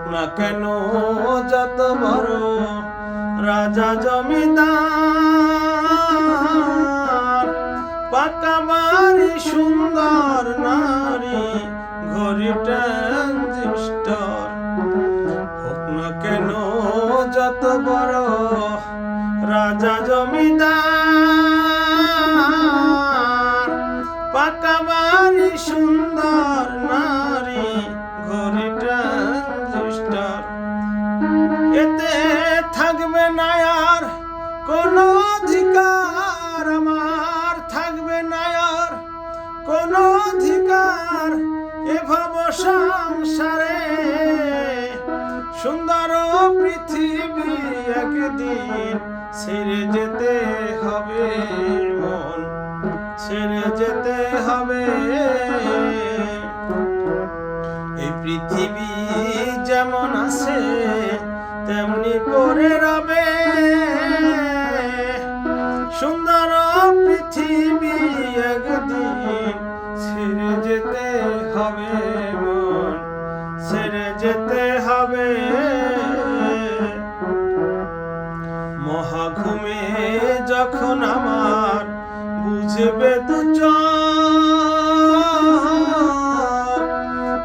হোক না কেন যত বড় রাজা জমিদার, পাকা বাড়ি সুন্দর নারী ঘড়ি ট্রানজিস্টর। হোক না কেন যত বড় রাজা জমিদার, পাকা বাড়ি সুন্দর নারী ঘড়ি ট্রানজিস্টর। এতে থাকবে না আর কোনো অধিকার, আমার থাকবে না আর কোনো অধিকার এ ভব সংসারে। সুন্দর পৃথিবী একদিন ছেড়ে যেতে হবে, মন ছেড়ে যেতে হবে। এই পৃথিবী যেমন আছে তেমনি পড়ে রবে, সুন্দর পৃথিবী একদিন ছেড়ে যেতে হবে, মন ছেড়ে যেতে হবে। মহাঘুমে যখন আমার বুঝবে দু চোখ,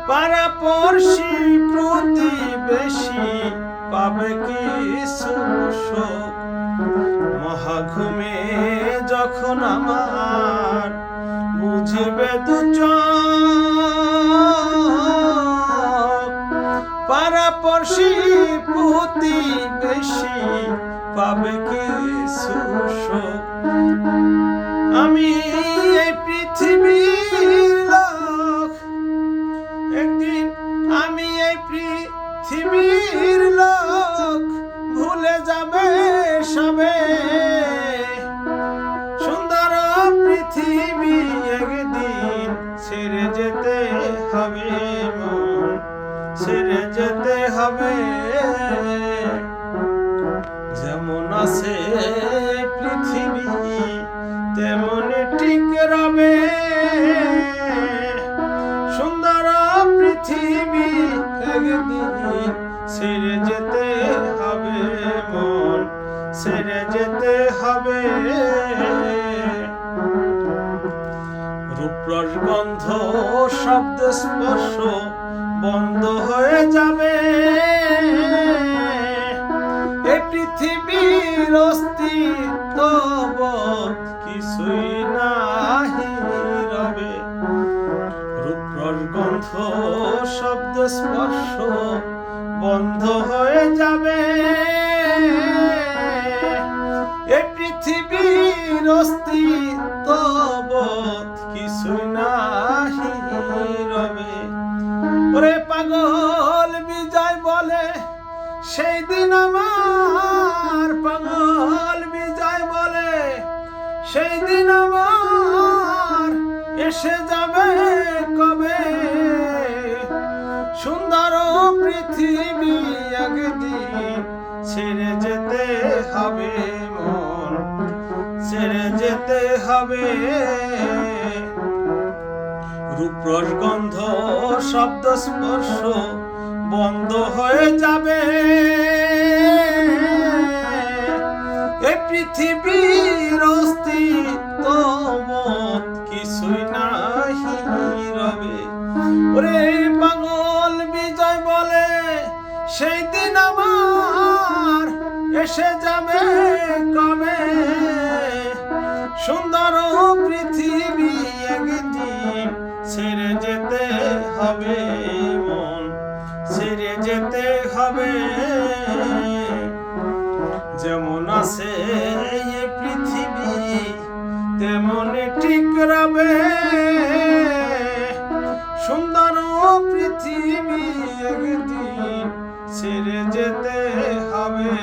পাড়াপড়শি প্রতিবেশী পাবে কিছু সুখ। মহাঘুমে যখন আমার বুঝবে দু চোখ, পাড়াপড়শি প্রতিবেশী পাবে কিছু সুখ। আমি এই পৃথিবীর লোক, একদিন আমি এই পৃথিবীর লোক ভুলে যাবে সবে। সুন্দর পৃথিবী একদিন ছেড়ে যেতে হবে, মন ছেড়ে যেতে হবে। যেমন আছে পৃথিবী তেমনি ঠিক রবে, সুন্দর পৃথিবী একদিন ছেড়ে যেতে হবে, মন ছেড়ে যেতে হবে। রূপরস গন্ধ শব্দ স্পর্শ বন্ধ হয়ে যাবে, এই পৃথিবীর অস্তিত্ব কিছুই নাহি রবে। রূপরস গন্ধ শব্দ স্পর্শ বন্ধ হয়ে যাবে, এই পৃথিবীর অস্তিত্ব কিছুই নাহি রবে। ওরে পাগল বিজয় বলে সেই দিন আমার, পাগল বিজয় বলে সেই দিন আমার এসে যাবে কবে। সুন্দর পৃথিবী একদিন ছেড়ে যেতে হবে, মন ছেড়ে যেতে হবে। রূপরস গন্ধ শব্দ স্পর্শ বন্ধ হয়ে যাবে, এই পৃথিবীর অস্তিত্ব কিছুই নাহি রবে। ওরে পাগল বিজয় বলে সেই দিন আমার এসে যাবে কবে। সুন্দর পৃথিবী একদিন ছেড়ে যেতে হবে, মন ছেড়ে যেতে হবে। যেমন আছে এই পৃথিবী তেমনি ঠিক রবে, সুন্দর পৃথিবী একদিন ছেড়ে যেতে হবে।